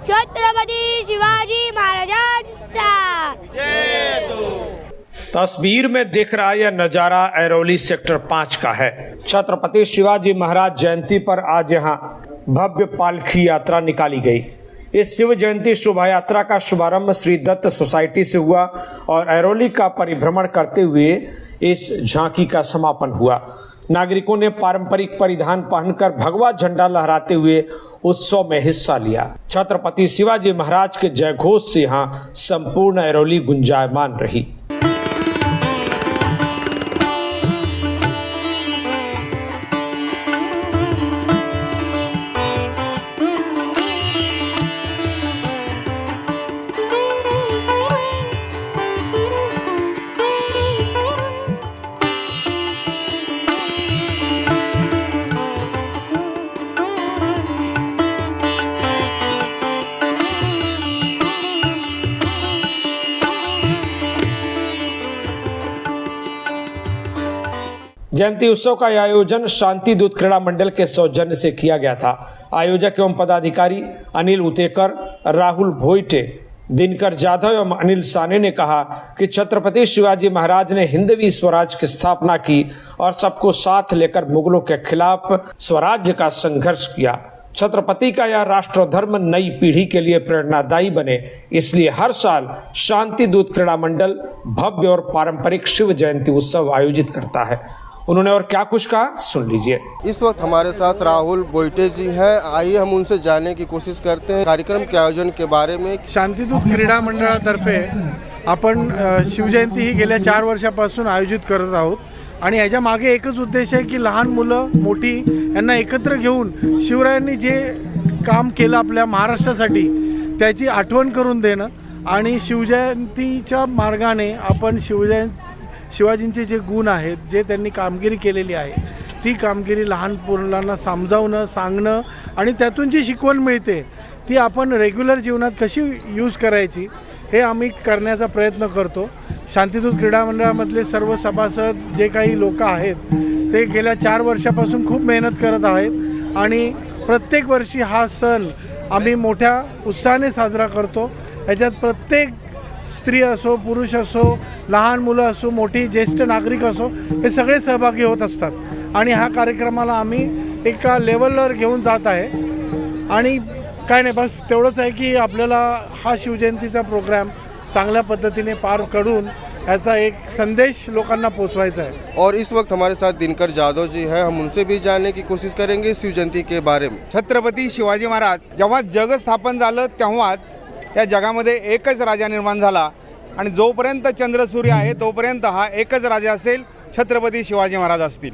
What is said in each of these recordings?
छत्रपती शिवाजी महाराजांचा। तस्वीर में दिख रहा यह नज़ारा ऐरोली सेक्टर 5 का है। छत्रपति शिवाजी महाराज जयंती पर आज यहाँ भव्य पालकी यात्रा निकाली गई। इस शिव जयंती शोभा यात्रा का शुभारंभ श्री दत्त सोसाइटी से हुआ और ऐरोली का परिभ्रमण करते हुए इस झांकी का समापन हुआ। नागरिकों ने पारंपरिक परिधान पहनकर भगवा झंडा लहराते हुए उत्सव में हिस्सा लिया। छत्रपति शिवाजी महाराज के जयघोष से यहाँ संपूर्ण ऐरोली गुंजायमान रही। जयंती उत्सव का आयोजन शांति दूत क्रीड़ा मंडल के सौजन्य से किया गया था। आयोजक एवं पदाधिकारी अनिल उतेकर, राहुल भोईटे, दिनकर जाधव एवं अनिल साने ने कहा कि छत्रपति शिवाजी महाराज ने हिंदवी स्वराज की स्थापना की और सबको साथ लेकर मुगलों के खिलाफ स्वराज्य का संघर्ष किया। छत्रपति का यह राष्ट्र धर्म नई पीढ़ी के लिए प्रेरणादायी बने, इसलिए हर साल शांति दूत क्रीड़ा मंडल भव्य और पारंपरिक शिव जयंती उत्सव आयोजित करता है। उन्होंने और क्या कुछ कहा, सुन लीजिए। इस वक्त हमारे साथ राहुल बोईटे जी हैं। आइए हम उनसे जानने की कोशिश करते हैं कार्यक्रम के आयोजन के बारे में। शांतिदूत क्रीडा मंडळातर्फे आपण शिवजयंती ही गेल्या 4 वर्षापासून आयोजित करत आहोत आणि याच्या मागे एकच उद्देश आहे की लहान मुलं मोठी यांना एकत्र घेऊन शिवरायांनी जे काम केलं आपल्या महाराष्ट्रासाठी त्याची आठवण करून देणं आणि शिवजयंतीच्या मार्गाने आपण शिवाजींचे जे गुण आहेत, जे त्यांनी कामगिरी केलेली आहे, ती कामगिरी लहान मुलांना समजावणं, सांगणं आणि त्यातून जी शिकवण मिळते ती आपण रेग्युलर जीवनात कशी यूज करायची हे आम्ही करण्याचा प्रयत्न करतो। शांतिदूत क्रीडा मंडळामधले सर्व सभासद जे काही लोक आहेत ते गेल्या 4 वर्षापासून खूप मेहनत करत आहेत आणि प्रत्येक वर्षी हा सण आम्ही मोठ्या उत्साहाने साजरा करतो। याच्यात प्रत्येक स्त्री असो, पुरुष असो, लहान मुलं असो, मोठी ज्येष्ठ नागरिक असो, हे सगळे सहभागी होत असतात आणि ह्या कार्यक्रमाला आम्ही एका लेवलवर घेऊन जात आहे आणि काय नाही, बस तेवढंच आहे की आपल्याला हा शिवजयंतीचा प्रोग्राम चांगल्या पद्धतीने पार करून ऐसा एक संदेश लोकांना पोचवायचा है। और इस वक्त हमारे साथ दिनकर जाधव जी हैं। हम उनसे भी जानने की कोशिश करेंगे शिव जयंती के बारे में। छत्रपती शिवाजी महाराज जेव्हा जग स्थापन झालं तेव्हाच या जगामध्ये एकच राजा निर्माण झाला आणि जोपर्यंत चंद्र सूर्य आहे तोपर्यंत हा एकच राजा असेल, छत्रपती शिवाजी महाराज असतील।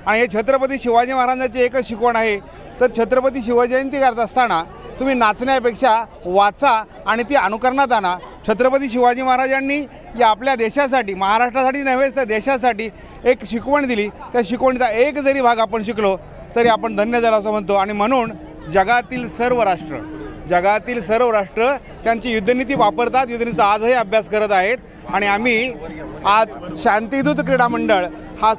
आणि हे छत्रपती शिवाजी महाराजांची एकच शिकवण आहे, तर छत्रपती शिवजयंती करत असताना तुम्ही नाचण्यापेक्षा वाचा आणि ती अनुकरणात आणा। छत्रपती शिवाजी महाराजांनी या आपल्या देशासाठी, महाराष्ट्रासाठी नव्हेच तर देशासाठी एक शिकवण दिली। त्या शिकवणीचा एक जरी भाग आपण शिकलो तरी आपण धन्य झालो असं म्हणतो। आणि म्हणून जगातील सर्व राष्ट्र त्यांची युद्धनीती वापरतात, युद्धनीतीचा आजही अभ्यास करत आहेत। आणि आम्ही आज शांतिदूत क्रीडा मंडळ हा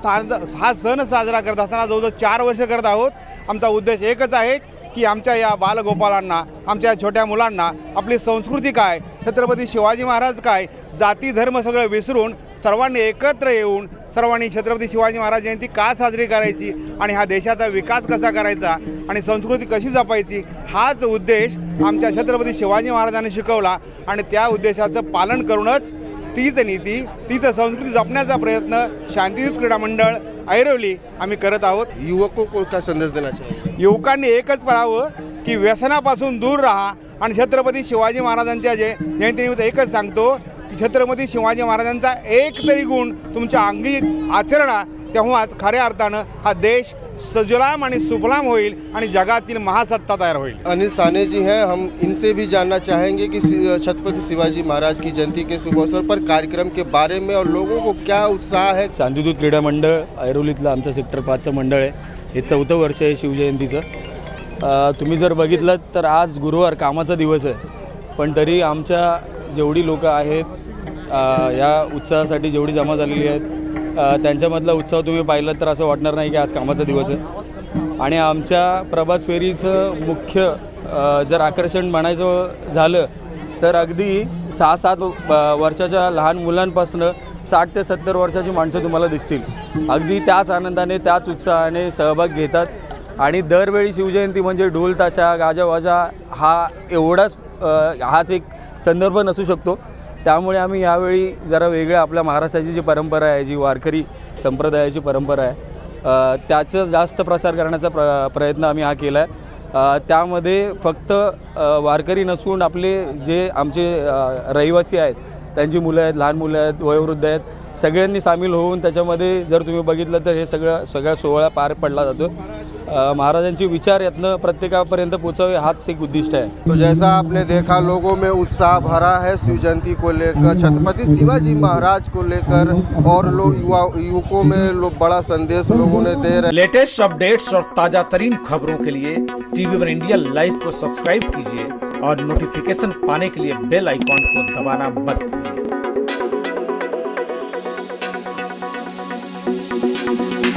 सण साजरा करत असताना जवळजवळ 4 वर्ष करत आहोत। आमचा उद्देश एकच आहे की आमच्या या बालगोपालांना, आमच्या छोट्या मुलांना आपली संस्कृती काय, छत्रपती शिवाजी महाराज काय, जाती धर्म सगळं विसरून सर्वांनी एकत्र येऊन सर्वांनी छत्रपती शिवाजी महाराज जयंती का साजरी करायची आणि हा देशाचा विकास कसा करायचा आणि संस्कृती कशी जपायची, हाच उद्देश आमच्या छत्रपती शिवाजी महाराजांनी शिकवला। आणि त्या उद्देशाचं पालन करूनच तीच नीती, तीच संस्कृती जपण्याचा प्रयत्न शांतिदूत क्रीडा मंडळ ऐरोली आम्ही करत आहोत। युवकों को क्या संदेश देना चाहिए? युवकांनी एकच पाहावं की व्यसनापासून दूर राहा आणि छत्रपती शिवाजी महाराजांच्या जयंतीनिमित्त एकच सांगतो की छत्रपती शिवाजी महाराजांचा एक तरी गुण तुमच्या अंगी आचरणा, तेव्हाच खऱ्या अर्थानं हा देश सजुलाम आणि सुफलाम होईल आणि जगातील महासत्ता तयार होईल। अनिल साने जी हैं, हम इनसे भी जानना चाहेंगे कि छत्रपति शिवाजी महाराज की जयंती के शुभ अवसर पर कार्यक्रम के बारे में और लोगों को क्या उत्साह है। शांतिदूत क्रीडा मंडळ ऐरोलीतलं आमचं सेक्टर 5चं मंडळ आहे। हे 4थं वर्ष आहे शिवजयंतीचं। तुम्ही जर बघितलं तर आज गुरुवार कामाचा दिवस आहे, पण तरी आमच्या जेवढी लोक आहेत या उत्सवासाठी जेवढी जमा झालेली आहेत त्यांच्यामधला उत्सव तुम्ही पाहिलं तर असं वाटणार नाही की आज कामाचा दिवस आहे। आणि आमच्या प्रभात फेरीचं मुख्य जर आकर्षण म्हणायचं झालं तर अगदी 6-7 वर्षाच्या लहान मुलांपासून 60 ते 70 वर्षाची माणसं तुम्हाला दिसतील. अगदी त्याच आनंदाने त्याच उत्साहाने सहभाग घेतात आणि दरवेळी शिवजयंती म्हणजे ढोल ताशा गाजावाजा हाच एक संदर्भ नसू शकतो. त्यामुळे आम्ही यावेळी जरा वेगळ्या आपल्या महाराष्ट्राची जी परंपरा आहे, जी वारकरी संप्रदायाची परंपरा आहे, त्याचा जास्त प्रसार करण्याचा प्रयत्न आम्ही हा केला आहे. त्यामध्ये फक्त वारकरी नसून आपले जे आमचे रहिवासी आहेत, त्यांची मुलं आहेत, लहान मुलं आहेत, वयोवृद्ध आहेत, सगळ्यांनी सामील होऊन त्याच्यामध्ये जर तुम्ही बघितलं तर हे सगळा सोहळा पार पडला जातो. महाराजांचे विचार यातनं प्रत्येकापर्यंत पोचावे हाच एक उद्दिष्ट आहे. तो जैसा आपने देखा, लोगों में उत्साह भरा है शिव जयंती को लेकर, छत्रपति शिवाजी महाराज को लेकर, और लोग युवकों में बड़ा संदेश लोगों ने दे रहे। लेटेस्ट अपडेट्स और ताजा तरीन खबरों के लिए TV1 इंडिया लाइव को सब्सक्राइब कीजिए और नोटिफिकेशन पाने के लिए बेल आइकॉन को दबाना मत भूलिए।